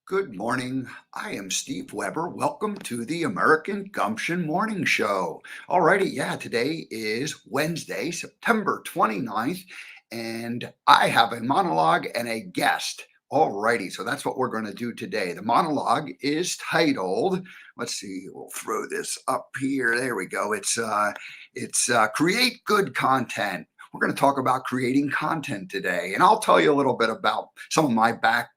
Good morning. I am Steve Weber. Welcome to the American Gumption Morning Show. Alrighty, yeah, today is Wednesday, September 29th, and I have a monologue and a guest. Alrighty, so that's what we're going to do today. The monologue is titled, let's see, we'll throw this up here. There we go. It's Create Good Content. We're going to talk about creating content today, and I'll tell you a little bit about some of my back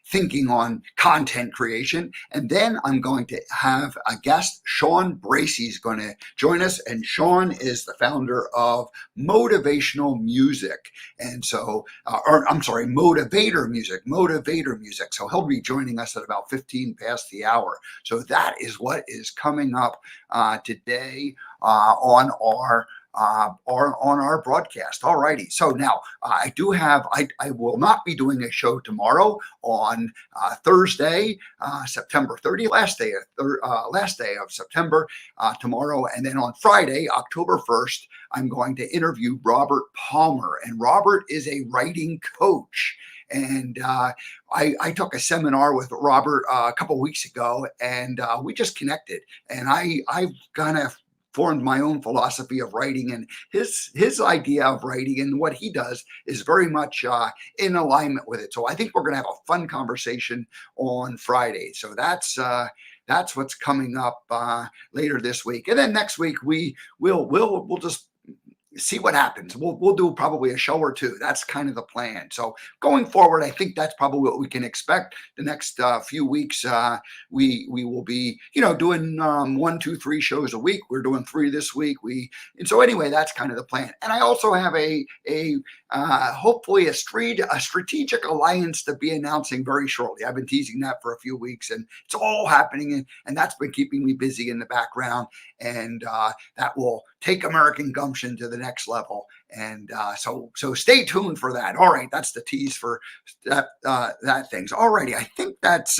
thinking on content creation. And then I'm going to have a guest. Chawn Bracey is going to join us, and Chawn is the founder of Motivational Music. And so, or I'm sorry, Motivator Music. So he'll be joining us at about 15 past the hour. So that is what is coming up today on our broadcast. All righty. So now I will not be doing a show tomorrow on Thursday, September 30th, last day of September, tomorrow. And then on Friday, October 1st, I'm going to interview Robert Palmer. And Robert is a writing coach. And I took a seminar with Robert a couple of weeks ago, and we just connected. And I've kind of formed my own philosophy of writing, and his idea of writing and what he does is very much in alignment with it. So I think we're going to have a fun conversation on Friday. So that's what's coming up later this week, and then next week we'll just see what happens. We'll do probably a show or two. That's kind of the plan. So going forward, I think that's probably what we can expect. The next few weeks, we will be, doing 1, 2, 3 shows a week. We're doing 3 this week. And so anyway, that's kind of the plan. And I also have hopefully a strategic alliance to be announcing very shortly. I've been teasing that for a few weeks, and it's all happening, and that's been keeping me busy in the background. And that will take American Gumption to the next level. And so stay tuned for that. All right, that's the tease for that things. Alrighty, I think that's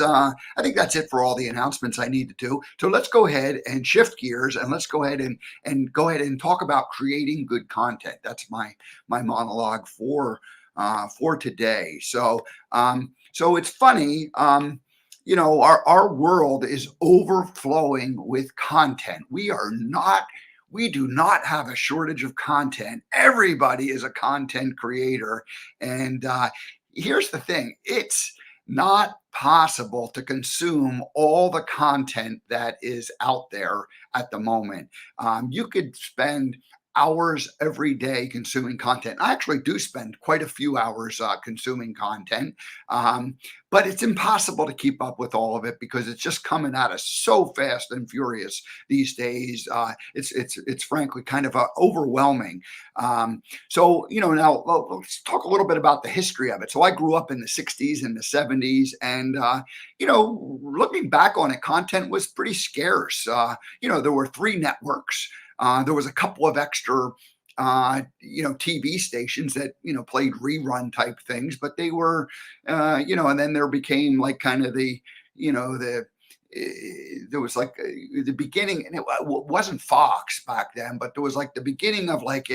it for all the announcements I need to do. So let's go ahead and shift gears, and let's go ahead and talk about creating good content. That's my monologue for today. So it's funny. Our world is overflowing with content. We do not have a shortage of content. Everybody is a content creator. And here's the thing. It's not possible to consume all the content that is out there at the moment. You could spend hours every day consuming content. I actually do spend quite a few hours consuming content, but it's impossible to keep up with all of it because it's just coming at us so fast and furious these days. It's frankly kind of overwhelming. So now let's talk a little bit about the history of it. So I grew up in the 60s and the 70s, and looking back on it, content was pretty scarce. There were 3 networks. There was a couple of extra, TV stations that, played rerun type things, but they were, and then there became like kind of there was like the beginning, and it wasn't Fox back then, but there was like the beginning of like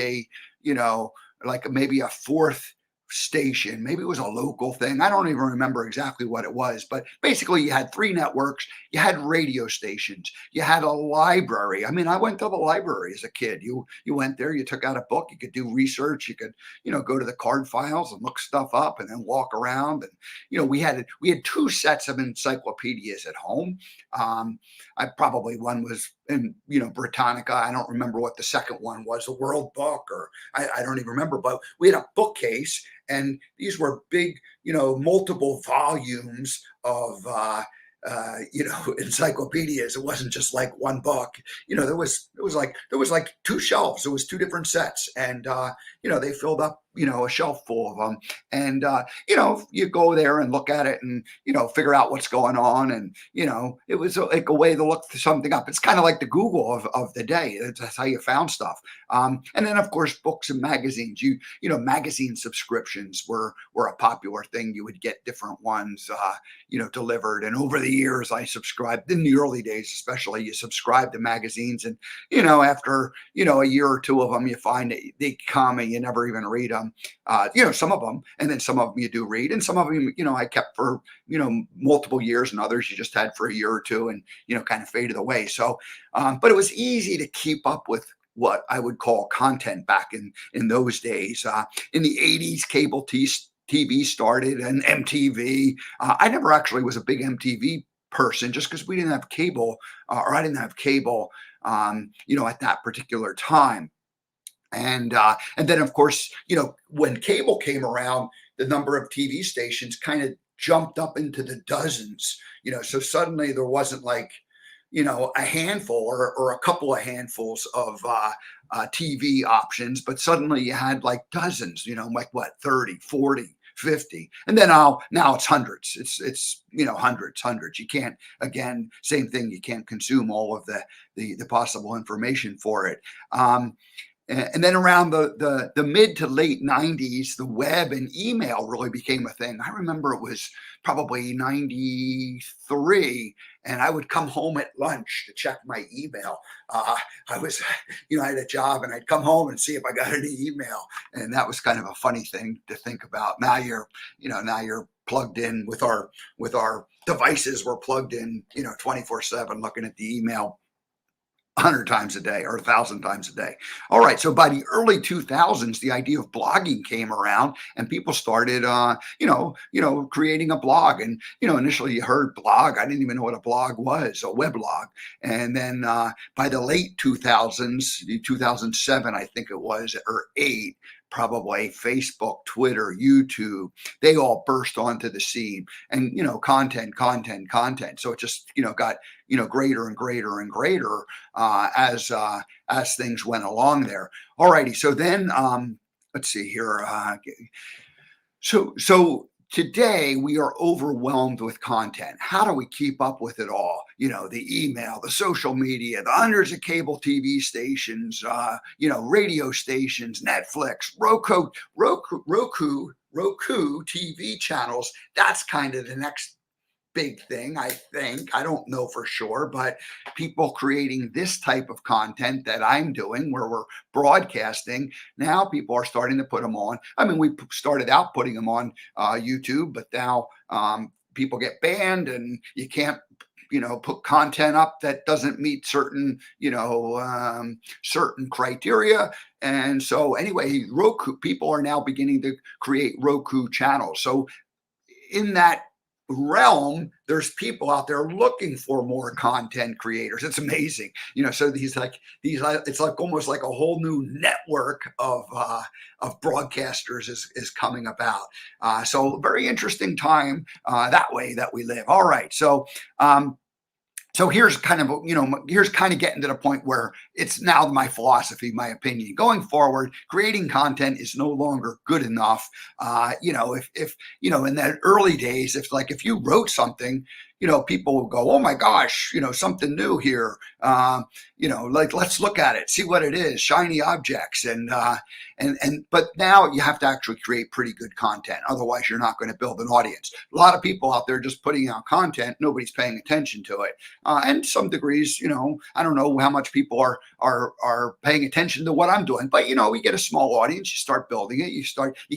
like maybe a 4th station. Maybe it was a local thing. I don't even remember exactly what it was, but basically you had 3 networks, you had radio stations, you had a library. I mean, I went to the library as a kid. You went there, you took out a book, you could do research, you could, go to the card files and look stuff up and then walk around. And, we had 2 sets of encyclopedias at home. One was in, Britannica. I don't remember what the second one was, the World Book, or I don't even remember, but we had a bookcase, and these were big, multiple volumes of, encyclopedias. It wasn't just like one book. There was like 2 shelves. There was 2 different sets, and they filled up a shelf full of them. And you go there and look at it, and figure out what's going on. And it was like a way to look something up. It's kind of like the Google of the day. That's how you found stuff. And then of course books and magazines. Magazine subscriptions were a popular thing. You would get different ones delivered. And over the years, I subscribed in the early days, especially. You subscribe to magazines, and after a year or 2 of them, you find that they come and you never even read them. some of them, and then some of them you do read, and some of them, I kept for, multiple years, and others you just had for a year or two, and, kind of faded away. So, but it was easy to keep up with what I would call content back in those days. In the 80s, TV started and MTV. I never actually was a big MTV person just because we didn't have cable, or I didn't have cable, at that particular time. And then of course, when cable came around, the number of TV stations kind of jumped up into the dozens. So suddenly there wasn't like, a handful or a couple of handfuls of TV options, but suddenly you had like dozens, like what, 30, 40, 50. And then now it's hundreds. It's hundreds. You can't, again, same thing, you can't consume all of the possible information for it. And then around the mid to late 90s, the web and email really became a thing. I remember it was probably 93, and I would come home at lunch to check my email. I was, I had a job, and I'd come home and see if I got any email. And that was kind of a funny thing to think about. Now you're plugged in with our devices. We're plugged in, 24/7 looking at the email 100 times a day or 1,000 times a day. All right. So by the early 2000s, the idea of blogging came around, and people started, creating a blog. And, initially you heard blog. I didn't even know what a blog was, a weblog. And then by the late 2000s, 2007, I think it was, or eight, probably, Facebook, Twitter, YouTube, they all burst onto the scene, and, content. So it just, got, greater and greater and greater as things went along there. All righty. So then, let's see here. So today we are overwhelmed with content. How do we keep up with it all? The email, the social media, the hundreds of cable TV stations, radio stations, Netflix, Roku TV channels. That's kind of the next big thing, I think. I don't know for sure, but people creating this type of content that I'm doing, where we're broadcasting, now people are starting to put them on. I mean, we started out putting them on YouTube, but now people get banned, and you can't put content up that doesn't meet certain certain criteria. And so anyway, Roku people are now beginning to create Roku channels. So in that realm, there's people out there looking for more content creators. It's amazing. So these it's like almost like a whole new network of broadcasters is coming about. So very interesting time that way that we live. All right. So here's kind of getting to the point where it's now my philosophy, my opinion. Going forward, creating content is no longer good enough. If in the early days, if you wrote something, people will go, oh my gosh, something new here. Let's look at it, see what it is, shiny objects. But now you have to actually create pretty good content. Otherwise, you're not going to build an audience. A lot of people out there just putting out content, nobody's paying attention to it. And some degrees, I don't know how much people are paying attention to what I'm doing, but we get a small audience, you start building it, you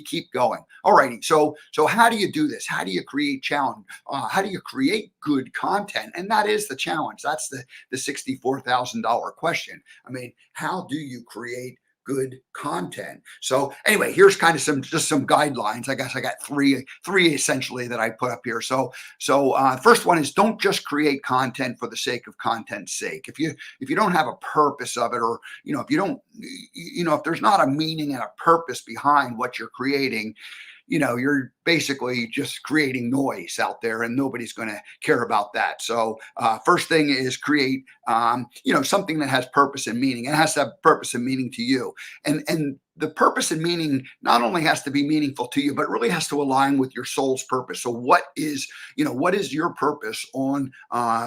keep going. All righty. So how do you do this? How do you create challenge? How do you create good content? And that is the challenge. That's the $64,000 question. I mean, how do you create good content? So anyway, here's kind of some guidelines. I guess I got three essentially that I put up here. So first one is, don't just create content for the sake of content's sake. If you don't have a purpose of it, or if you don't, if there's not a meaning and a purpose behind what you're creating, you're basically just creating noise out there, and nobody's going to care about that. So first thing is create, something that has purpose and meaning. It has to have purpose and meaning to you. And the purpose and meaning not only has to be meaningful to you, but it really has to align with your soul's purpose. So what is your purpose on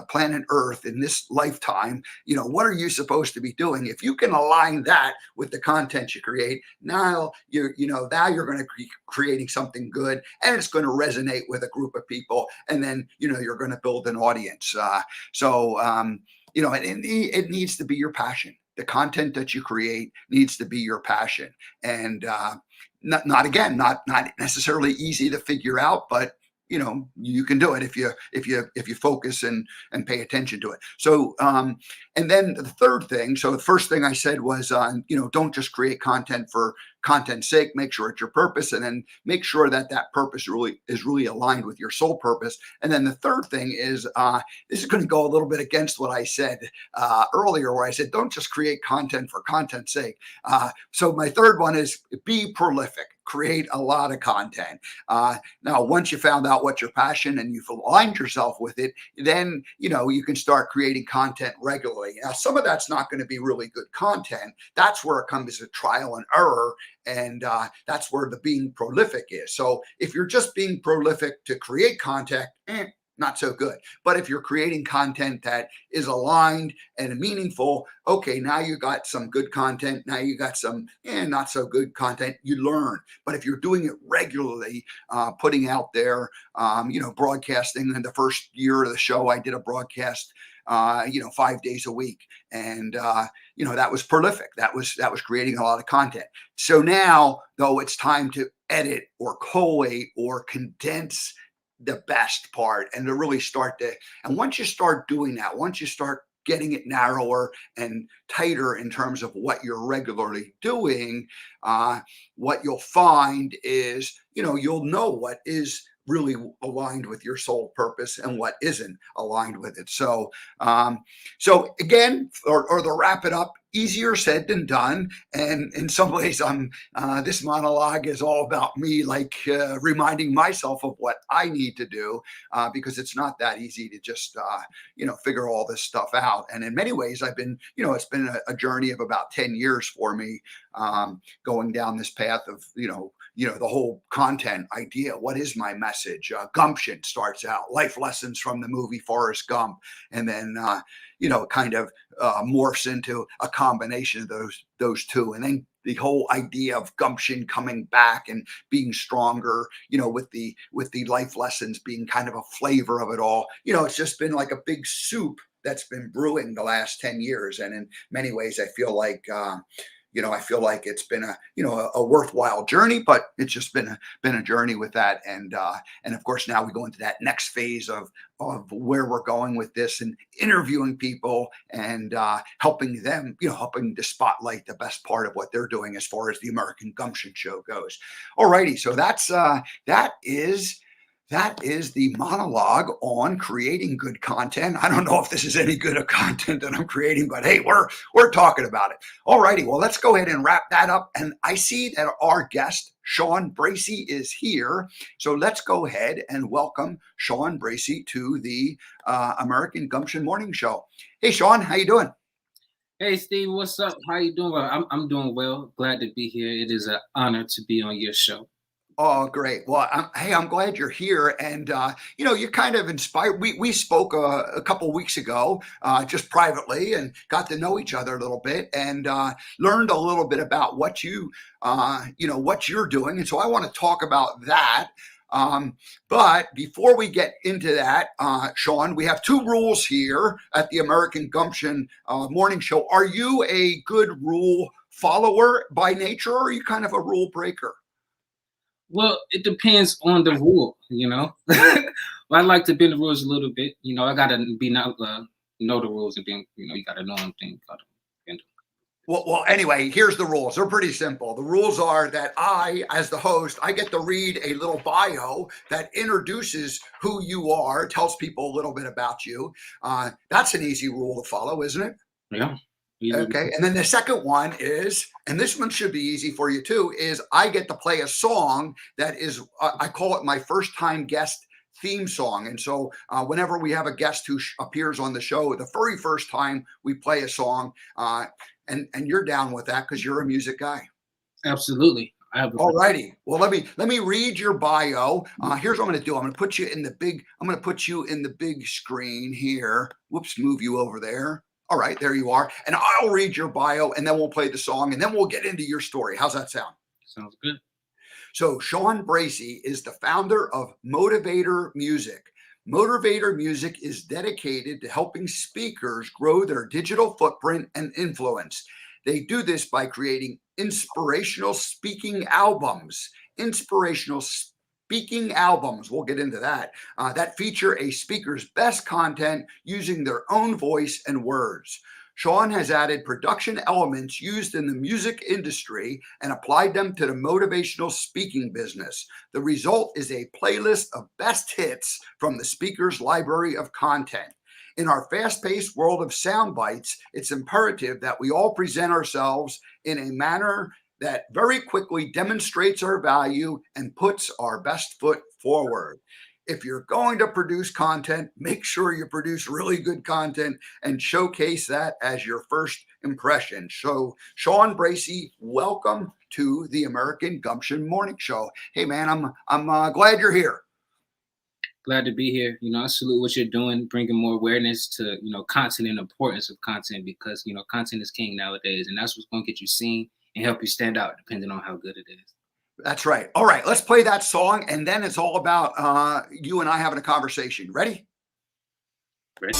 planet Earth in this lifetime? What are you supposed to be doing? If you can align that with the content you create, now you're going to be creating something good, and it's going to resonate with a group of people, and then you're going to build an audience. It needs to be your passion. The content that you create needs to be your passion. And not again, not necessarily easy to figure out, but you can do it if you focus and pay attention to it. So and then the third thing, so the first thing I said was don't just create content for content's sake. Make sure it's your purpose, and then make sure that that purpose is really aligned with your sole purpose. And then the third thing is this is going to go a little bit against what I said earlier, where I said don't just create content for content's sake. So my third one is be prolific. Create a lot of content. Now, once you found out what your passion and you've aligned yourself with it, then you can start creating content regularly. Now, some of that's not going to be really good content. That's where it comes to trial and error, and that's where the being prolific is. So if you're just being prolific to create content, not so good. But if you're creating content that is aligned and meaningful, okay, now you got some good content. Now you got some not so good content. You learn. But if you're doing it regularly, putting out there, broadcasting. In the first year of the show, I did a broadcast 5 days a week. And, that was prolific. That was creating a lot of content. So now, though, it's time to edit or collate or condense the best part and to really and once you start doing that, once you start getting it narrower and tighter in terms of what you're regularly doing, what you'll find is, you'll know what is really aligned with your sole purpose and what isn't aligned with it. So, so again, or to wrap it up, easier said than done. And in some ways, this monologue is all about me, reminding myself of what I need to do, because it's not that easy to just, figure all this stuff out. And in many ways, I've been, it's been a journey of about 10 years for me, going down this path of, the whole content idea. What is my message? Gumption starts out, life lessons from the movie Forrest Gump, and then kind of morphs into a combination of those two, and then the whole idea of gumption coming back and being stronger, with the life lessons being kind of a flavor of it all. It's just been like a big soup that's been brewing the last 10 years, and in many ways, I feel like it's been a worthwhile journey, but it's just been a journey with that. And of course, now we go into that next phase of where we're going with this and interviewing people and helping them, helping to spotlight the best part of what they're doing as far as the American Gumption show goes. All righty. So that is the monologue on creating good content. I don't know if this is any good of content that I'm creating, but hey, we're talking about it. All righty, well, let's go ahead and wrap that up. And I see that our guest, Chawn Bracey, is here. So let's go ahead and welcome Chawn Bracey to the American Gumption Morning Show. Hey, Chawn, how you doing? Hey, Steve, what's up? How you doing? Well, I'm doing well. Glad to be here. It is an honor to be on your show. Oh, great. Well, I'm glad you're here. And, you're kind of inspired. We spoke a couple of weeks ago, just privately, and got to know each other a little bit and learned a little bit about what what you're doing. And so I want to talk about that. But before we get into that, Chawn, we have two rules here at the American Gumption Morning Show. Are you a good rule follower by nature, or are you kind of a rule breaker? Well, it depends on the rule, Well, I like to bend the rules a little bit. I gotta know the rules and being, you gotta know them things. Well, anyway, here's the rules. They're pretty simple. The rules are that I, as the host, I get to read a little bio that introduces who you are, tells people a little bit about you. That's an easy rule to follow, isn't it? Yeah. Okay. And then the second one is, and this one should be easy for you too, is I get to play a song that is, I call it my first time guest theme song. And so whenever we have a guest who appears on the show, the very first time we play a song, and you're down with that because you're a music guy. Absolutely. All righty. Well, let me read your bio. Here's what I'm going to do. I'm going to put you in the big screen here. Whoops, move you over there. All right, there you are. And I'll read your bio, and then we'll play the song, and then we'll get into your story. How's that sound? Sounds good. So Chawn Bracey is the founder of Motivator Music. Motivator Music is dedicated to helping speakers grow their digital footprint and influence. They do this by creating inspirational speaking albums. Inspirational speaking albums, we'll get into that, that feature a speaker's best content using their own voice and words. Chawn has added production elements used in the music industry and applied them to the motivational speaking business. The result is a playlist of best hits from the speaker's library of content. In our fast-paced world of sound bites, it's imperative that we all present ourselves in a manner that very quickly demonstrates our value and puts our best foot forward. If you're going to produce content, make sure you produce really good content and showcase that as your first impression. So, Chawn Bracey, welcome to the American Gumption Morning Show. Hey, man, I'm glad you're here. Glad to be here. I salute what you're doing, bringing more awareness to, content and the importance of content, because, content is king nowadays, and that's what's going to get you seen and help you stand out depending on how good it is. That's right. All right, let's play that song, and then it's all about you and I having a conversation. Ready? Ready.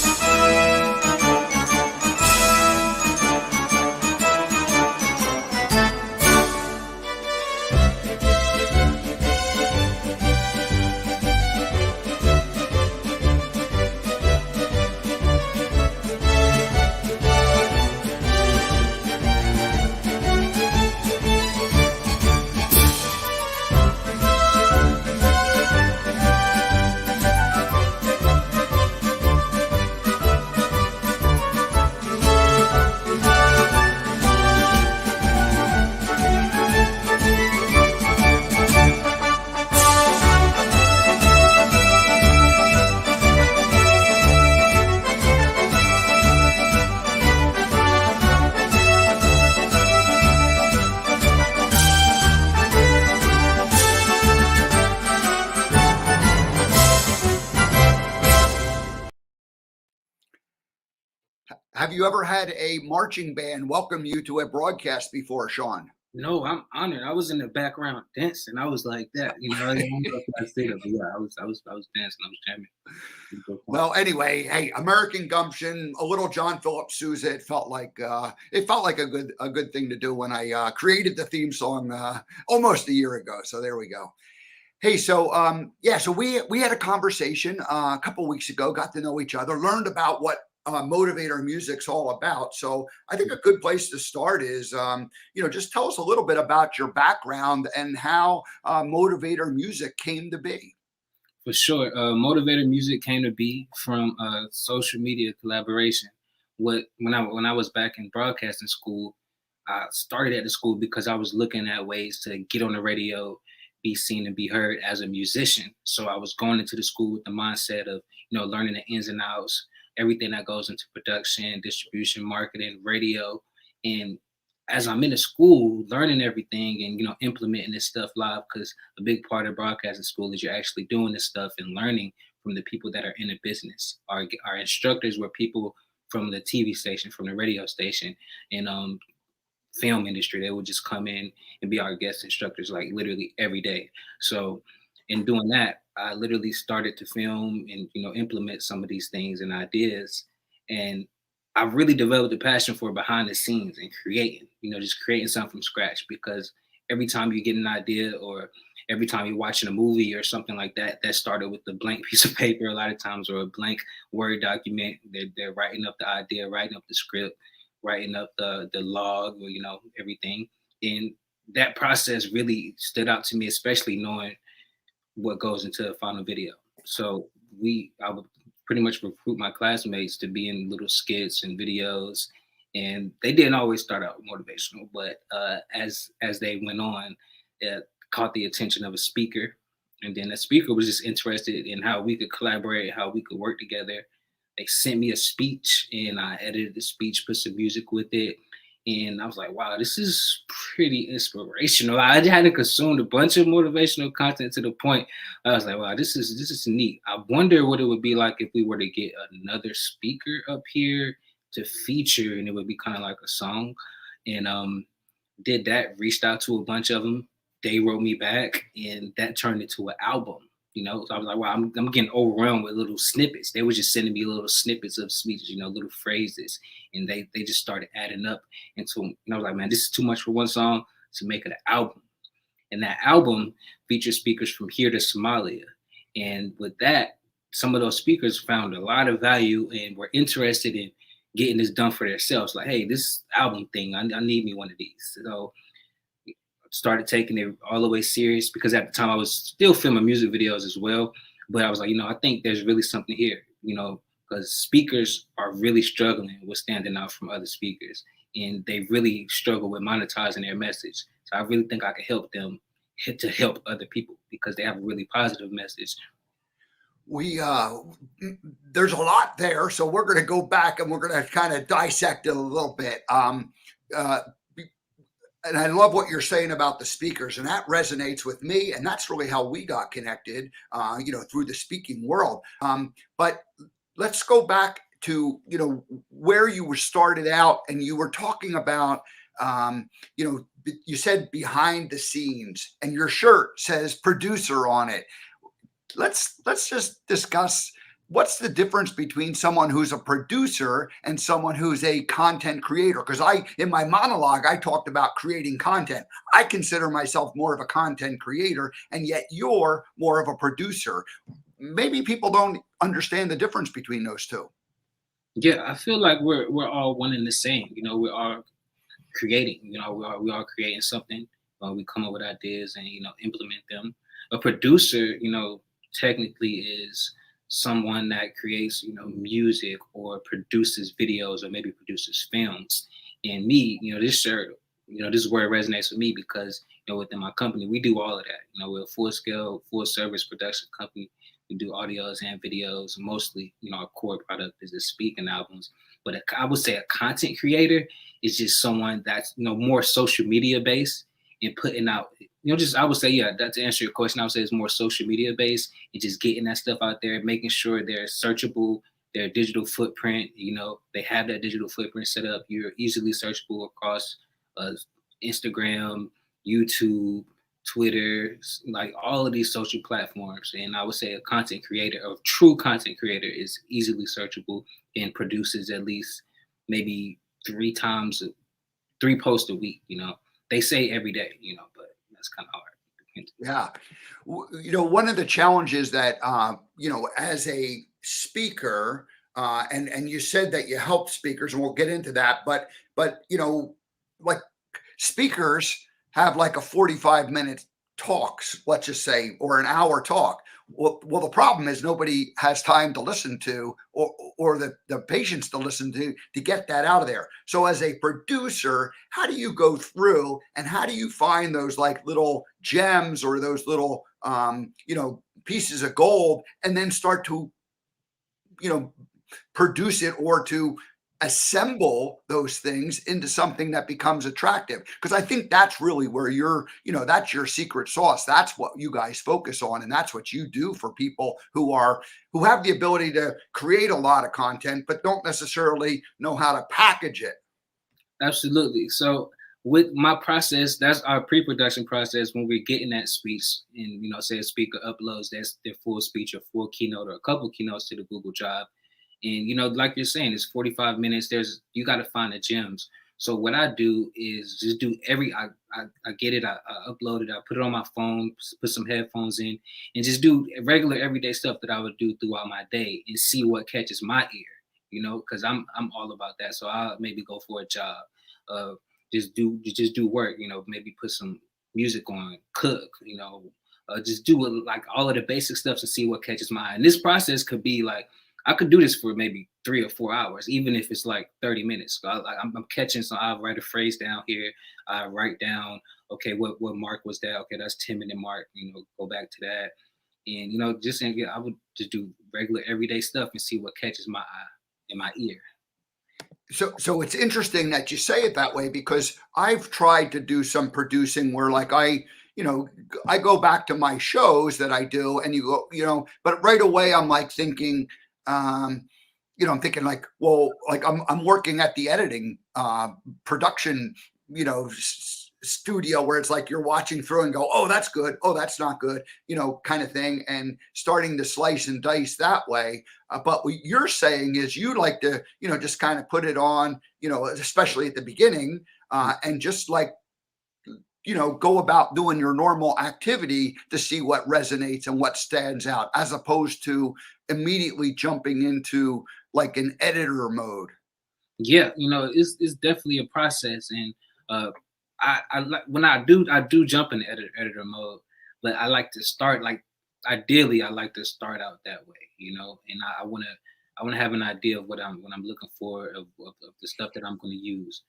Have you ever had a marching band welcome you to a broadcast before, Chawn? No, I'm honored. I was in the background dancing. I was like that, I don't know if I say that, but yeah, I was dancing. I was jamming. Well, anyway, hey, American Gumption, a little John Philip Sousa. It felt like a good thing to do when I created the theme song almost a year ago. So there we go. Hey, so we had a conversation a couple weeks ago, got to know each other, learned about what Motivator music's all about. So I think a good place to start is, just tell us a little bit about your background and how Motivator music came to be. For sure. Motivator music came to be from social media collaboration. When I was back in broadcasting school, I started at the school because I was looking at ways to get on the radio, be seen and be heard as a musician. So I was going into the school with the mindset of, learning the ins and outs, everything that goes into production, distribution, marketing, radio. And as I'm in the school, learning everything and, implementing this stuff live, because a big part of broadcasting school is you're actually doing this stuff and learning from the people that are in the business. Our instructors were people from the TV station, from the radio station, and film industry. They would just come in and be our guest instructors, like literally every day. So in doing that, I literally started to film and, implement some of these things and ideas. And I really developed a passion for behind the scenes and creating, just creating something from scratch, because every time you get an idea or every time you're watching a movie or something like that, that started with a blank piece of paper a lot of times, or a blank Word document. They're writing up the idea, writing up the script, writing up the log, or, everything. And that process really stood out to me, especially knowing what goes into a final video. So I would pretty much recruit my classmates to be in little skits and videos, and they didn't always start out motivational, but as they went on, it caught the attention of a speaker, and then the speaker was just interested in how we could collaborate, how we could work together. They sent me a speech, and I edited the speech, put some music with it. And I was like, wow, this is pretty inspirational. I hadn't consumed a bunch of motivational content to the point I was like, wow, this is neat. I wonder what it would be like if we were to get another speaker up here to feature, and it would be kind of like a song. And did that, reached out to a bunch of them. They wrote me back, and that turned into an album. So I was like, wow, I'm getting overwhelmed with little snippets. They were just sending me little snippets of speeches, little phrases, and they just started adding up into. I was like, man, this is too much for one song to make it an album. And that album features speakers from here to Somalia. And with that, some of those speakers found a lot of value and were interested in getting this done for themselves. Like, hey, this album thing, I need me one of these. So started taking it all the way serious, because at the time I was still filming music videos as well. But I was like, I think there's really something here, because speakers are really struggling with standing out from other speakers, and they really struggle with monetizing their message. So I really think I could help them to help other people, because they have a really positive message. There's a lot there, so we're going to go back and we're going to kind of dissect it a little bit. And I love what you're saying about the speakers, and that resonates with me. And that's really how we got connected, through the speaking world. But let's go back to, where you were started out, and you were talking about, you said behind the scenes, and your shirt says producer on it. Let's just discuss, what's the difference between someone who's a producer and someone who's a content creator? Because in my monologue, I talked about creating content. I consider myself more of a content creator, and yet you're more of a producer. Maybe people don't understand the difference between those two. Yeah, I feel like we're all one and the same. We are creating. We are creating something. We come up with ideas and implement them. A producer, technically is someone that creates, music, or produces videos, or maybe produces films. And me, this shirt, this is where it resonates with me, because, within my company, we do all of that. We're a full-scale, full-service production company. We do audios and videos. Mostly, our core product is the speaking albums. But I would say a content creator is just someone that's, more social media based and putting out, I would say, yeah, that, to answer your question, I would say it's more social media based and just getting that stuff out there, making sure they're searchable, their digital footprint, they have that digital footprint set up. You're easily searchable across Instagram, YouTube, Twitter, like all of these social platforms. And I would say a content creator, a true content creator, is easily searchable and produces at least maybe 3 posts a week. They say every day, but that's kind of hard. Yeah. One of the challenges that, as a speaker, and you said that you help speakers, and we'll get into that, but, like, speakers have like a 45-minute talks, let's just say, or an hour talk. Well, the problem is nobody has time to listen to, or the patience to listen to get that out of there. So as a producer, how do you go through, and how do you find those like little gems, or those little, pieces of gold, and then start to, produce it, or to assemble those things into something that becomes attractive? Because I think that's really where that's your secret sauce. That's what you guys focus on, and that's what you do for people who have the ability to create a lot of content but don't necessarily know how to package it. Absolutely. So with my process, that's our pre-production process. When we're getting that speech, and say a speaker uploads that's their full speech or full keynote or a couple keynotes to the Google Drive. And, like you're saying, it's 45 minutes. You got to find the gems. So what I do is just do I get it, I upload it, I put it on my phone, put some headphones in, and just do regular everyday stuff that I would do throughout my day, and see what catches my ear, because I'm all about that. So I'll maybe go for a job, just do work, maybe put some music on, cook, just do like all of the basic stuff to see what catches my eye. And this process could be like, I could do this for maybe 3 or 4 hours, even if it's like 30 minutes. So I'm catching, so I'll write a phrase down here. I write down, okay, what mark was that? Okay, that's 10-minute mark, go back to that. And, I would just do regular everyday stuff and see what catches my eye and my ear. So it's interesting that you say it that way, because I've tried to do some producing where, like, I go back to my shows that I do, and you go, but right away I'm like thinking, I'm thinking like, well, like I'm working at the editing, production, studio where it's like you're watching through and go, oh, that's good, oh, that's not good, kind of thing, and starting to slice and dice that way. But what you're saying is you like to, just kind of put it on, especially at the beginning, and just like, go about doing your normal activity to see what resonates and what stands out, as opposed to immediately jumping into like an editor mode. Yeah, it's definitely a process, and I like when I do jump in the editor mode, but I like to start like ideally I like to start out that way, and I wanna have an idea of what I'm looking for of the stuff that I'm going to use,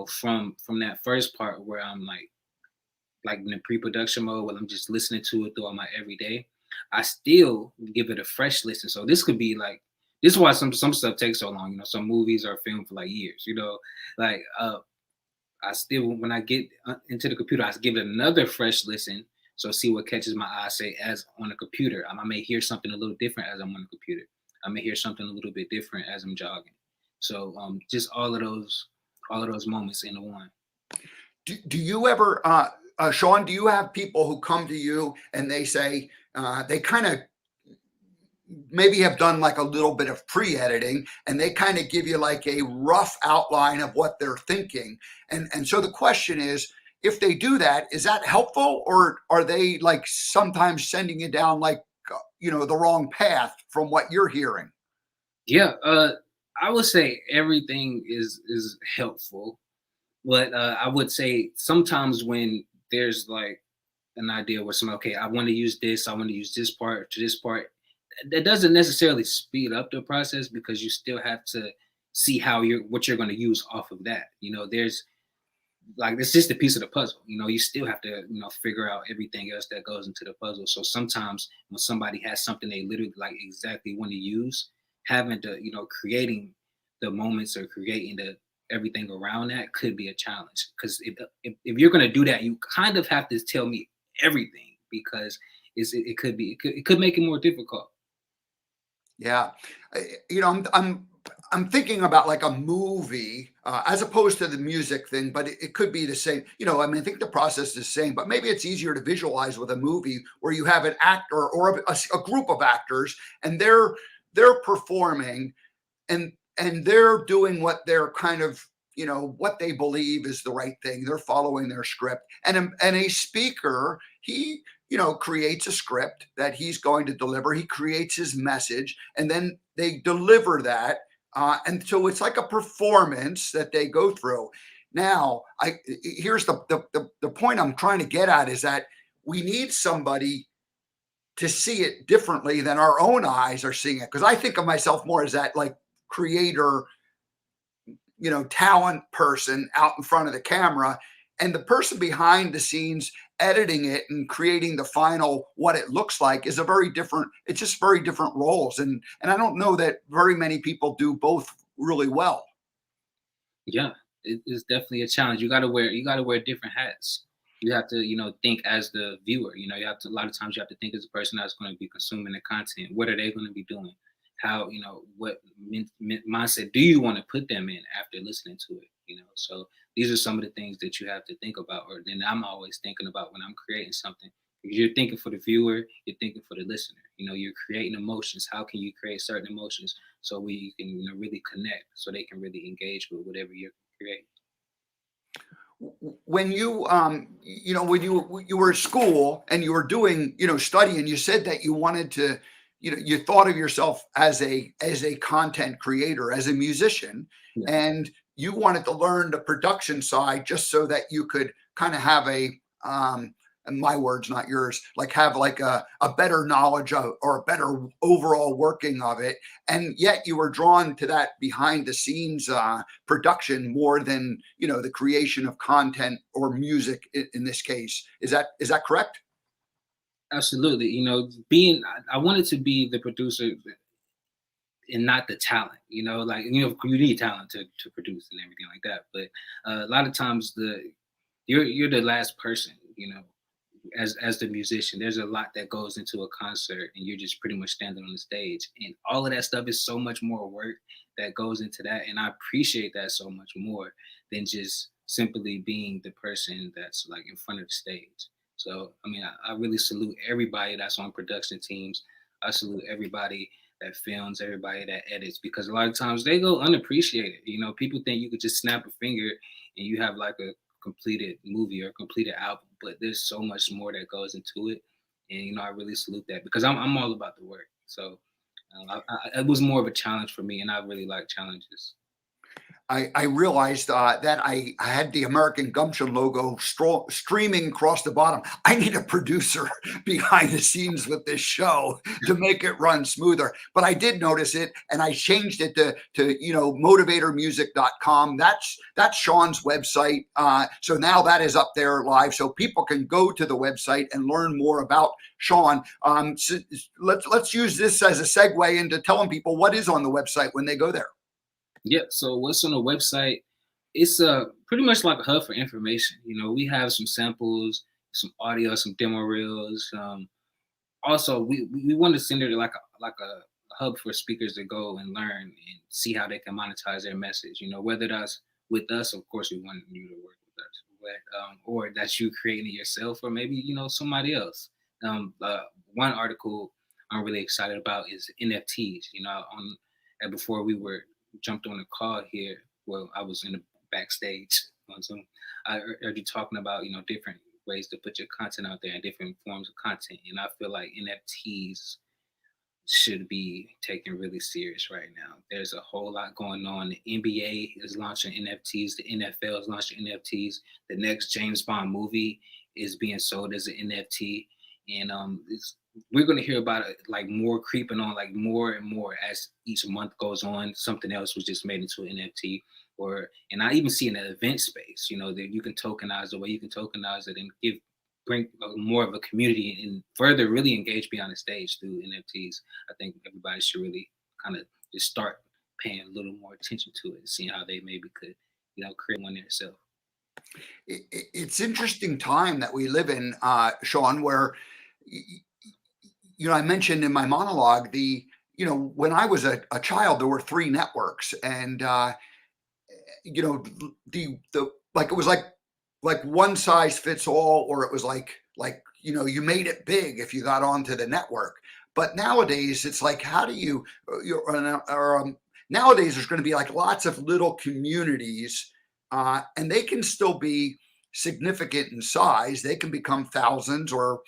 from that first part where I'm like in the pre-production mode where I'm just listening to it throughout my everyday. I still give it a fresh listen. So this is why some stuff takes so long. Some movies are filmed for like years. Like I still when I get into the computer, I give it another fresh listen. So see what catches my eye. Say as on a computer, I may hear something a little different as I'm on the computer. I may hear something a little bit different as I'm jogging. So just all of those moments in the one. Do you ever, Chawn, do you have people who come to you and they say, they kind of maybe have done like a little bit of pre-editing, and they kind of give you like a rough outline of what they're thinking? And so the question is, if they do that, is that helpful, or are they like sometimes sending you down like, the wrong path from what you're hearing? Yeah, I would say everything is helpful. But I would say sometimes when there's like an idea where somebody, okay, I want to use this, I want to use this part to this part, that doesn't necessarily speed up the process because you still have to see what you're going to use off of that. There's like it's just a piece of the puzzle. You still have to figure out everything else that goes into the puzzle. So sometimes when somebody has something they literally like exactly want to use, having to creating the moments or creating the everything around that could be a challenge because if you're going to do that, you kind of have to tell me everything because it could make it more difficult. Yeah. I'm thinking about like a movie, as opposed to the music thing, but it could be the same. I mean, I think the process is the same, but maybe it's easier to visualize with a movie where you have an actor or a group of actors, and they're performing, and they're doing what they're kind of, what they believe is the right thing. They're following their script, and a speaker, he creates a script that he's going to deliver. He creates his message, and then they deliver that. And so it's like a performance that they go through. Now, here's the point I'm trying to get at, is that we need somebody to see it differently than our own eyes are seeing it. Because I think of myself more as that like creator, talent person out in front of the camera, and the person behind the scenes editing it and creating the final what it looks like is it's just very different roles. And I don't know that very many people do both really well. Yeah, it's definitely a challenge. You got to wear different hats. You have to think as the viewer. You have to a lot of times you have to think as a person that's going to be consuming the content. What are they going to be doing? How what mindset do you want to put them in after listening to it? So these are some of the things that you have to think about, or then I'm always thinking about when I'm creating something. Because you're thinking for the viewer, you're thinking for the listener. You're creating emotions. How can you create certain emotions so we can really connect, so they can really engage with whatever you're creating? When you were at school and you were doing, studying, you said that you wanted to, you thought of yourself as a content creator, as a musician, Yeah. and you wanted to learn the production side just so that you could kind of have and my words, not yours, like have like a better knowledge of, or a better overall working of it. And yet you were drawn to that behind the scenes production more than, the creation of content or music in this case. Is that correct? Absolutely. I wanted to be the producer and not the talent. Like you need talent to produce and everything like that. But a lot of times you're the last person as the musician, there's a lot that goes into a concert, and you're just pretty much standing on the stage, and all of that stuff is so much more work that goes into that, and I appreciate that so much more than just simply being the person that's like in front of the stage. So I mean, I really salute everybody that's on production teams. I salute everybody that films, everybody that edits, because a lot of times they go unappreciated. You know, people think you could just snap a finger and you have like a completed movie or completed album, but there's so much more that goes into it. And I really salute that because I'm all about the work. So it was more of a challenge for me, and I really like challenges. I realized that I had the American Gumption logo streaming across the bottom. I need a producer behind the scenes with this show to make it run smoother. But I did notice it, and I changed it to motivatormusic.com. That's Chawn's website. So now that is up there live, so people can go to the website and learn more about Chawn. So let's use this as a segue into telling people what is on the website when they go there. Yeah. So what's on the website? It's pretty much like a hub for information. We have some samples, some audio, some demo reels. Also, we want to send it like a hub for speakers to go and learn and see how they can monetize their message. Whether that's with us, of course, we want you to work with us, but or that's you creating it yourself, or maybe somebody else. One article I'm really excited about is NFTs. And before we were jumped on a call here, well, I was in the backstage on Zoom. I heard you talking about different ways to put your content out there and different forms of content, and I feel like NFTs should be taken really serious right now. There's a whole lot going on. The NBA is launching NFTs. The NFL is launching NFTs. The next James Bond movie is being sold as an NFT, and we're going to hear about it like more creeping on, like more and more as each month goes on. Something else was just made into an NFT, and I even see in the event space, that you can tokenize the way you can tokenize it and bring more of a community and further really engage beyond the stage through NFTs. I think everybody should really kind of just start paying a little more attention to it and seeing how they maybe could, create one themselves. It's interesting time that we live in, Chawn, where I mentioned in my monologue when I was a child, there were 3 networks, and the like it was like one size fits all, or it was like you made it big if you got onto the network. But nowadays it's like, how do you nowadays there's going to be like lots of little communities, and they can still be significant in size. They can become thousands or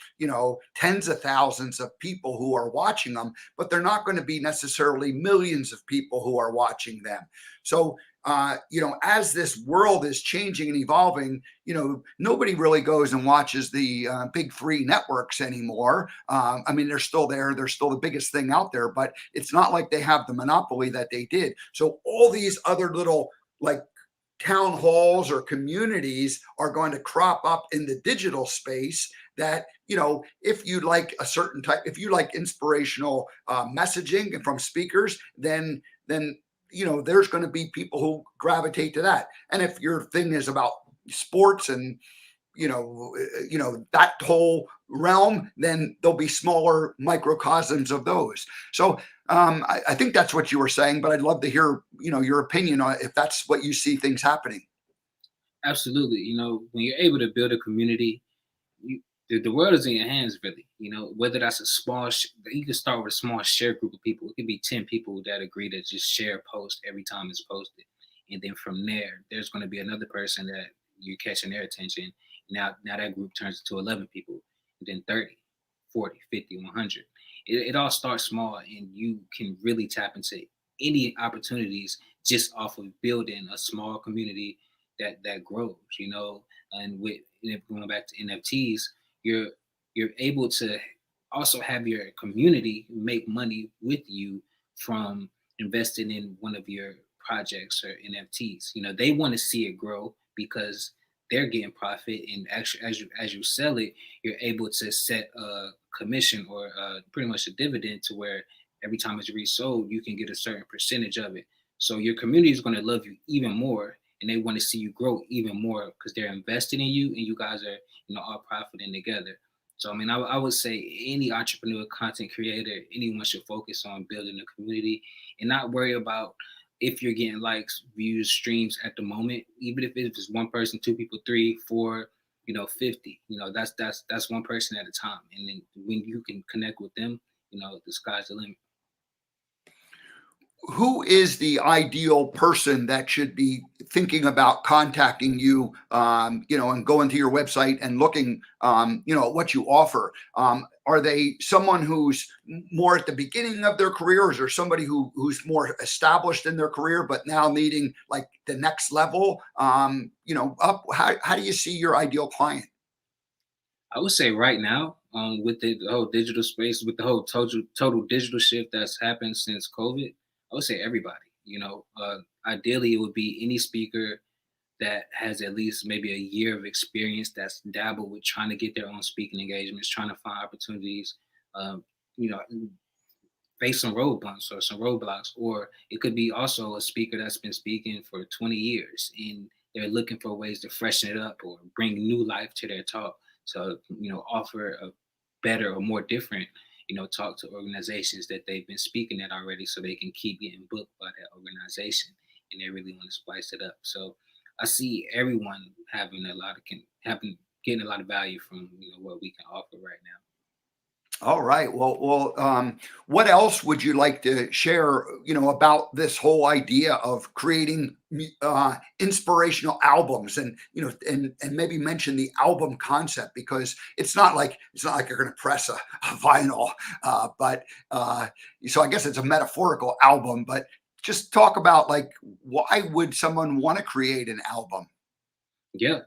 tens of thousands of people who are watching them, but they're not going to be necessarily millions of people who are watching them. So as this world is changing and evolving, nobody really goes and watches the big 3 networks anymore. I mean, they're still there. They're still the biggest thing out there, but it's not like they have the monopoly that they did. So all these other little like town halls or communities are going to crop up in the digital space that, if you like a certain type, if you like inspirational messaging from speakers, then there's going to be people who gravitate to that. And if your thing is about sports and that whole realm, then there'll be smaller microcosms of those. So I think that's what you were saying, but I'd love to hear your opinion on if that's what you see things happening. Absolutely. When you're able to build a community, the world is in your hands, really. Whether that's a small, you can start with a small share group of people. It could be 10 people that agree to just share a post every time it's posted. And then from there, there's going to be another person that you're catching their attention. Now that group turns into 11 people, and then 30, 40, 50, 100. It all starts small, and you can really tap into any opportunities just off of building a small community that grows, and going back to NFTs, you're able to also have your community make money with you from investing in one of your projects or NFTs. They want to see it grow because they're getting profit, and actually as you sell it, you're able to set a commission or pretty much a dividend to where every time it's resold, you can get a certain percentage of it. So your community is going to love you even more, and they want to see you grow even more because they're investing in you, and you guys are all profiting together. So, I mean, I would say any entrepreneur, content creator, anyone should focus on building a community and not worry about if you're getting likes, views, streams at the moment. Even if it's one person, two people, three, four, 50. That's one person at a time. And then when you can connect with them, the sky's the limit. Who is the ideal person that should be thinking about contacting you, and going to your website and looking, at what you offer? Are they someone who's more at the beginning of their career, or is there somebody who's more established in their career, but now needing like the next level, up? How do you see your ideal client? I would say right now, with the whole digital space, with the whole total digital shift that's happened since COVID, I would say everybody. Ideally, it would be any speaker that has at least maybe a year of experience that's dabbled with trying to get their own speaking engagements, trying to find opportunities, um, you know, face some road bumps or some roadblocks. Or it could be also a speaker that's been speaking for 20 years and they're looking for ways to freshen it up or bring new life to their talk. So, offer a better or more different, talk to organizations that they've been speaking at already so they can keep getting booked by that organization and they really want to spice it up. So I see everyone having getting a lot of value from what we can offer right now. All right. Well. What else would you like to share? About this whole idea of creating inspirational albums, and and maybe mention the album concept, because it's not like you're going to press a vinyl, but so I guess it's a metaphorical album. But just talk about, like, why would someone want to create an album? Yeah,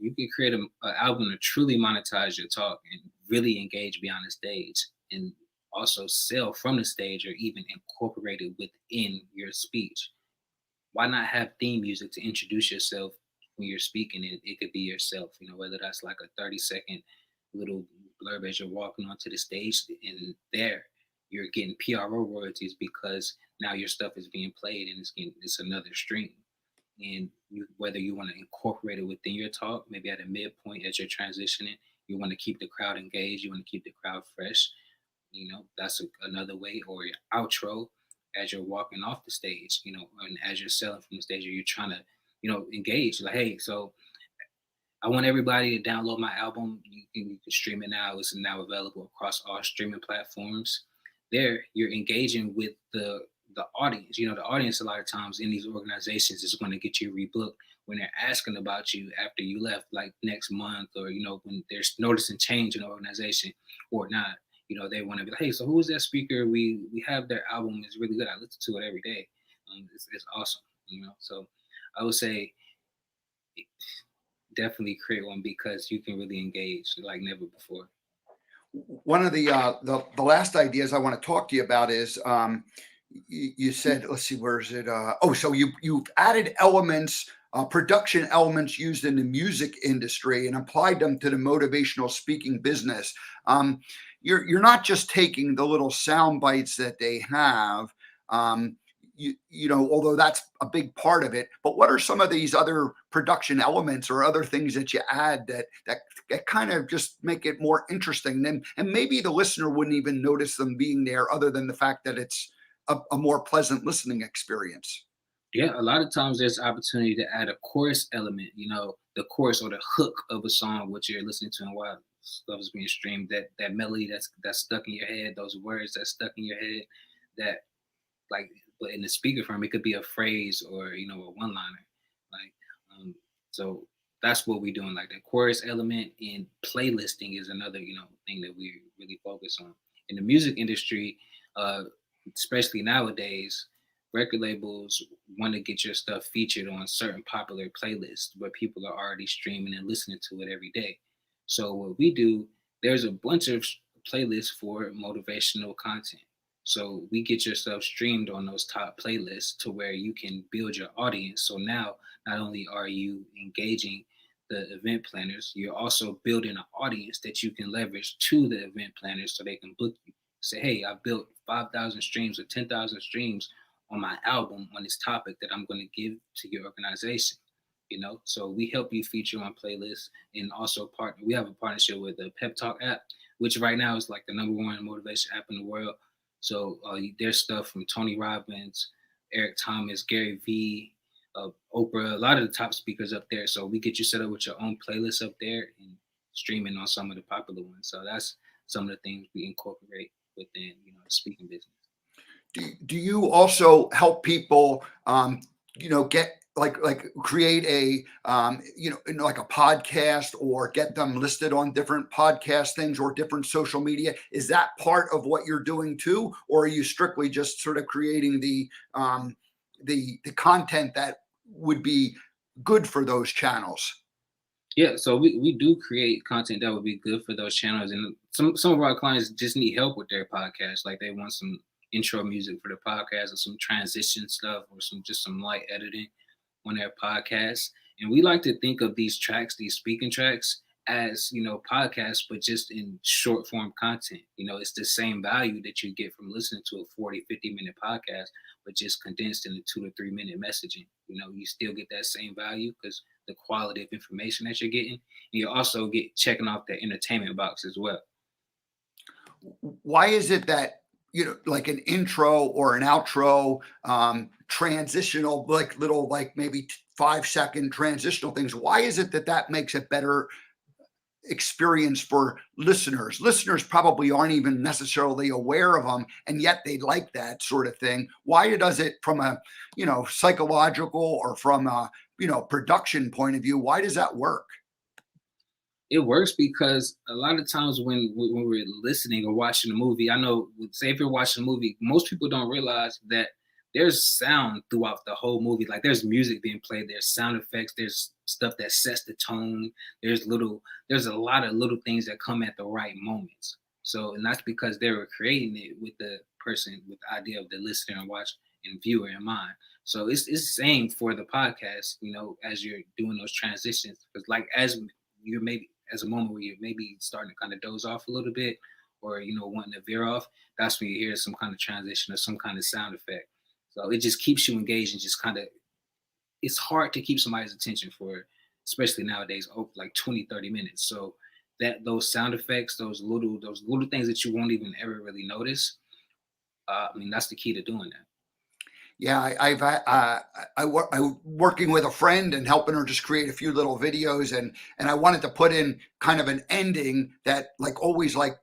you can create a album to truly monetize your talk and really engage beyond the stage, and also sell from the stage or even incorporate it within your speech. Why not have theme music to introduce yourself when you're speaking? It could be yourself, whether that's like a 30-second little blurb as you're walking onto the stage, and there you're getting PRO royalties because now your stuff is being played and it's another stream. And whether you want to incorporate it within your talk, maybe at a midpoint as you're transitioning, you want to keep the crowd engaged, you want to keep the crowd fresh. That's another way. Or your outro as you're walking off the stage, and as you're selling from the stage, or you're trying to, engage. Like, hey, so I want everybody to download my album. You can stream it now. It's now available across all streaming platforms. There, you're engaging with the audience. The audience a lot of times in these organizations is going to get you rebooked when they're asking about you after you left, like next month, or when they're noticing change in the organization or not. They want to be like, hey, so who is that speaker? We have their album is really good. I listen to it every day. It's awesome. So I would say definitely create one because you can really engage like never before. One of the last ideas I want to talk to you about is, you said, let's see, where is it? So you've added elements, production elements used in the music industry, and applied them to the motivational speaking business. You're not just taking the little sound bites that they have. Um, Although that's a big part of it, but what are some of these other production elements or other things that you add that kind of just make it more interesting? And maybe the listener wouldn't even notice them being there, other than the fact that it's a more pleasant listening experience. Yeah, a lot of times there's opportunity to add a chorus element, the chorus or the hook of a song, which you're listening to and while stuff is being streamed, that melody that's stuck in your head, those words that's stuck in your head, that like, but in the speaker form, it could be a phrase or, a one liner. Like, so that's what we're doing. Like the chorus element and playlisting is another, thing that we really focus on. In the music industry, uh, especially nowadays, record labels want to get your stuff featured on certain popular playlists where people are already streaming and listening to it every day. So what we do, there's a bunch of playlists for motivational content. So we get your stuff streamed on those top playlists to where you can build your audience. So now not only are you engaging the event planners, you're also building an audience that you can leverage to the event planners so they can book you. Say, hey, I built 5,000 streams or 10,000 streams on my album on this topic that I'm going to give to your organization. So we help you feature on playlists, and also we have a partnership with the Pep Talk app which right now is like the #1 motivation app in the world. So there's stuff from Tony Robbins, Eric Thomas, Gary Vee, Oprah, a lot of the top speakers up there. So we get you set up with your own playlist up there and streaming on some of the popular ones. So that's some of the things we incorporate within, the speaking business. Do you also help people, get like create a, like a podcast, or get them listed on different podcast things or different social media? Is that part of what you're doing too, or are you strictly just sort of creating the content that would be good for those channels? Yeah, so we do create content that would be good for those channels, and some of our clients just need help with their podcast. Like they want some intro music for the podcast, or some transition stuff, or some light editing on their podcast. And we like to think of these tracks, these speaking tracks, as podcasts, but just in short form content. It's the same value that you get from listening to a 40-50 minute podcast, but just condensed into 2 to 3 minute messaging. You still get that same value because the quality of information that you're getting, and you also get checking off the entertainment box as well. Why is it that, like an intro or an outro, transitional, like little, like maybe 5-second transitional things, why is it that that makes a better experience for listeners? Listeners probably aren't even necessarily aware of them, and yet they like that sort of thing. Why does it, from a psychological or from a production point of view, why does that work? It works because a lot of times when we're listening or watching a movie, I know, say if you're watching a movie, most people don't realize that there's sound throughout the whole movie. Like there's music being played, there's sound effects, there's stuff that sets the tone. There's a lot of little things that come at the right moments. So, and that's because they were creating it with the person, with the idea of the listener and watch and viewer in mind. So it's the same for the podcast, as you're doing those transitions. Because like as you're maybe as a moment where you're maybe starting to kind of doze off a little bit, or wanting to veer off, that's when you hear some kind of transition or some kind of sound effect. So it just keeps you engaged, and just kind of, it's hard to keep somebody's attention for, especially nowadays, like 20-30 minutes. So that those sound effects, those little things that you won't even ever really notice, that's the key to doing that. Yeah, I'm working with a friend and helping her just create a few little videos, and I wanted to put in kind of an ending that like always like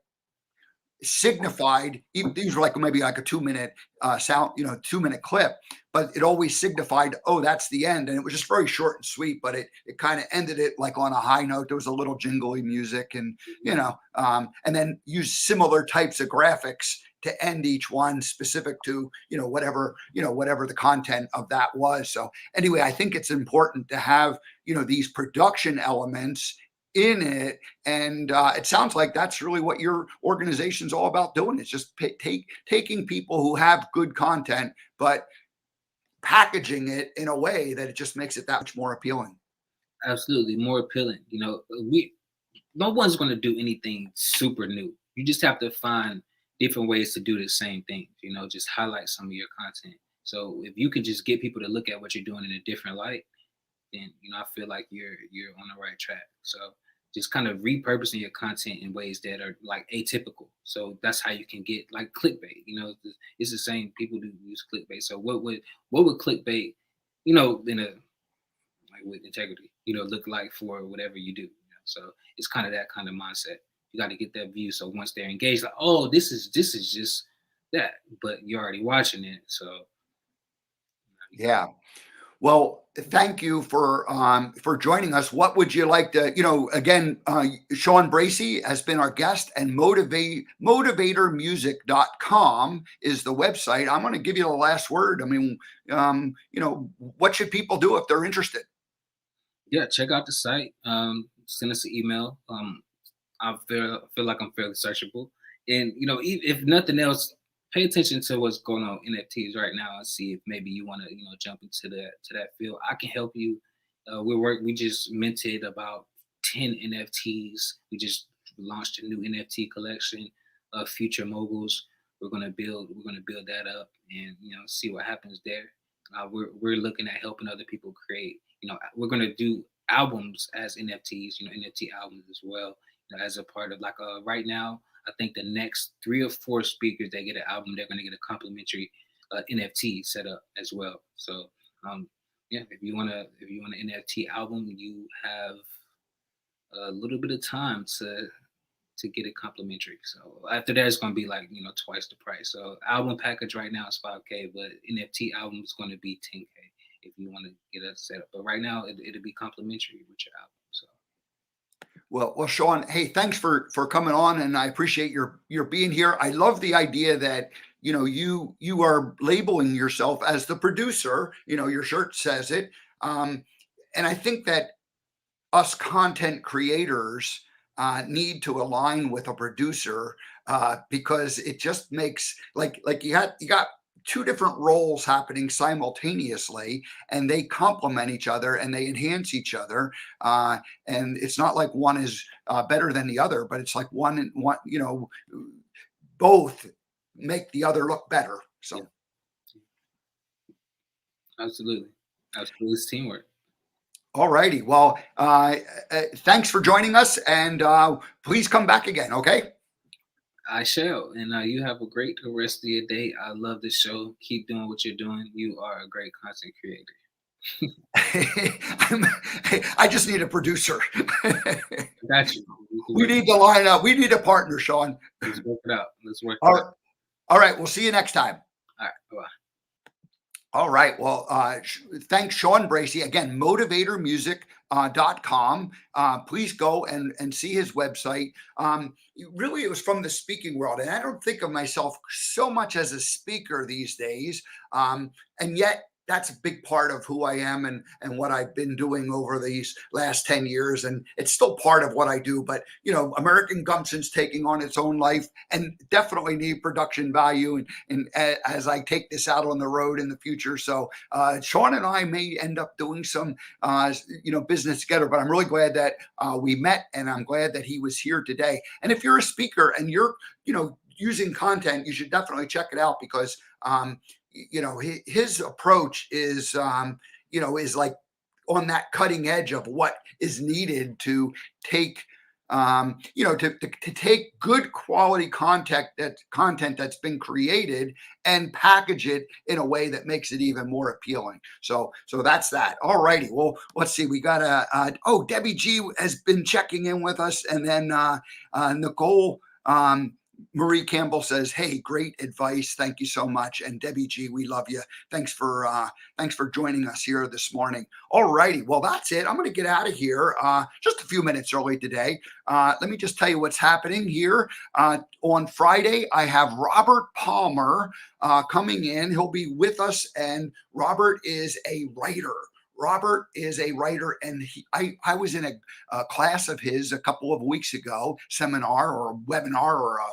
signified, even these were like maybe like a 2 minute sound, 2 minute clip, but it always signified, oh, that's the end. And it was just very short and sweet, but it kind of ended it like on a high note. There was a little jingly music, and and then use similar types of graphics to end each one, specific to whatever the content of that was. So anyway, I think it's important to have these production elements in it, and it sounds like that's really what your organization's all about doing. It's just taking people who have good content, but packaging it in a way that it just makes it that much more appealing. Absolutely, more appealing. We no one's going to do anything super new. You just have to find different ways to do the same thing. Just highlight some of your content. So if you can just get people to look at what you're doing in a different light, then I feel like you're on the right track. So just kind of repurposing your content in ways that are like atypical. So that's how you can get like clickbait. It's the same. People do use clickbait. So what would clickbait, in a like with integrity, look like for whatever you do. So it's kind of that kind of mindset. You got to get that view. So once they're engaged, like, oh, this is just that, but you're already watching it. So Yeah. Well, thank you for joining us. What would you like to, again, Chawn Bracey has been our guest, and motivatormusic.com is the website. I'm going to give you the last word. I mean, what should people do if they're interested? Yeah, check out the site. Send us an email. I feel like I'm fairly searchable, and if nothing else, pay attention to what's going on with NFTs right now and see if maybe you want to jump into that field. I can help you. We just minted about 10 NFTs. We just launched a new NFT collection of future moguls. We're gonna build that up and see what happens there. We're looking at helping other people create. We're gonna do albums as NFTs. NFT albums as well. as a part of right now. I think the next 3 or 4 speakers that get an album, they're going to get a complimentary NFT set up as well. So yeah, if you want an NFT album, you have a little bit of time to get it complimentary. So after that, it's going to be twice the price. So album package right now is 5K, but NFT album is going to be 10K if you want to get a setup. But right now, it'll be complimentary with your album. So. Well, Chawn, hey, thanks for coming on, and I appreciate your being here. I love the idea that you are labeling yourself as the producer. Your shirt says it, and I think that us content creators need to align with a producer because it just makes like you got two different roles happening simultaneously, and they complement each other and they enhance each other. And it's not like one is better than the other, but it's like one, both make the other look better. So, yeah. Absolutely, it's teamwork. All righty. Well, thanks for joining us, and please come back again. Okay. I shall. And you have a great rest of your day. I love this show. Keep doing what you're doing. You are a great content creator. I just need a producer. Got you. We need to line up. We need a partner, Chawn. Let's work it out. All right. We'll see you next time. All right. Bye-bye. All right. Well, thanks, Chawn Bracey. Again, motivatormusic.com. Please go and see his website. Really, it was from the speaking world. And I don't think of myself so much as a speaker these days. And yet, that's a big part of who I am and what I've been doing over these last 10 years. And it's still part of what I do. But, American Gumption's taking on its own life and definitely need production value. And as I take this out on the road in the future. So Chawn and I may end up doing some, business together. But I'm really glad that we met, and I'm glad that he was here today. And if you're a speaker and you're, using content, you should definitely check it out because, his approach is like on that cutting edge of what is needed to take, to take good quality content that's been created and package it in a way that makes it even more appealing. So that's that. All righty. Well, let's see. We got Debbie G has been checking in with us, and then Nicole. Marie Campbell says, "Hey, great advice. Thank you so much." And Debbie G, we love you. Thanks for joining us here this morning. All righty. Well, that's it. I'm going to get out of here just a few minutes early today. Let me just tell you what's happening here. On Friday, I have Robert Palmer coming in. He'll be with us, and Robert is a writer. Robert is a writer, and I was in a class of his a couple of weeks ago, seminar or a webinar or a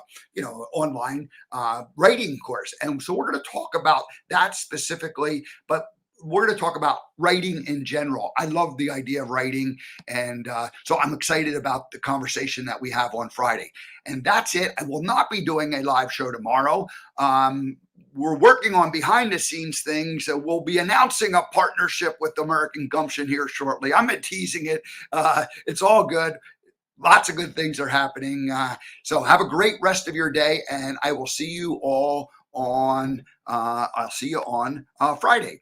online writing course, and so we're going to talk about that specifically, but we're going to talk about writing in general. I love the idea of writing, and so I'm excited about the conversation that we have on Friday. And that's it. I will not be doing a live show tomorrow. We're working on behind the scenes things. We'll be announcing a partnership with American Gumption here shortly. I'm teasing it. It's all good. Lots of good things are happening. So have a great rest of your day, and I will see you all on Friday.